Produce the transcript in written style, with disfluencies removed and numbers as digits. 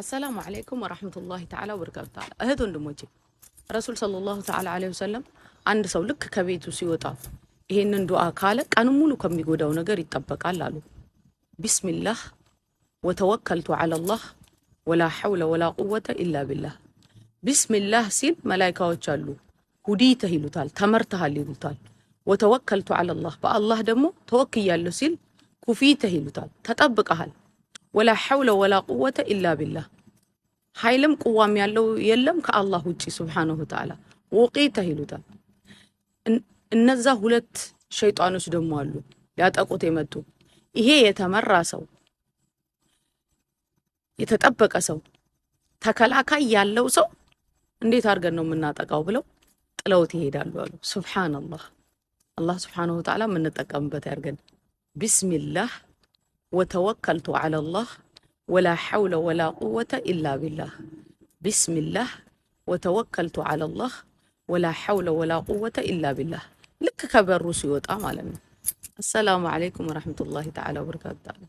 السلام عليكم ورحمة الله تعالى وبركاته. أهد وندموجي رسول صلى الله تعالى عليه وسلم عند سولك كبيتو سيوطا ይሄንን ዱዓ ካለ ቀኑ ሙሉ ከሚጎዳው ነገር ይጠበቃል አሉ። ቢስሚላህ ወተወከልቱ ዐለላህ ወላ ሐውለ ወላ ቁወተ ኢላ ቢላህ። ቢስሚላህ ሲል መላእክቶች አሉ ሁዲተ ይሉታል፣ ተመርተሃል ይሉታል። ወተወከልቱ ዐለላህ በአላህ ደግሞ ተወክያለሁ ሲል ኩፊተ ይሉታል፣ ተጠብቀሃል። ወላ ሐውለ ወላ ቁወተ ኢላ ቢላህ ኃይልም ቁዋም ያለው የለም ከአላህ ውጪ ሱብሓነሁ ወተዓላ። ወቂተ ይሉታል። እነዛ ሁለት ሸይጣኖች ደግሞ አሉ ሊያጠቁት የመጡ። ይሄ የተመራ ሰው የተጠበቀ ሰው ተከላካይ ያለው ሰው እንዴት አድርገን ነው የምናጠቃው ብለው ጥለውት ይሄዳሉ አሉ። ሱብሃንአላህ። አላህ ሱብሓነሁ ወተዓላ የምንጠቀምበት ያድርገን። ቢስሚላህ ወተወከልቱ ዐለላህ ወላ ሐውለ ወላ ቁወተ ኢላ ቢላህ። ቢስሚላህ ወተወከልቱ ዐለላህ ወላ ሐውለ ወላ ቁወተ ኢላ ቢላህ። ልክ ከበሩ ሲወጣ ማለት ነው። አሰላሙ አለይኩም ወራህመቱላሂ ተዓላ ወበረካቱሁ።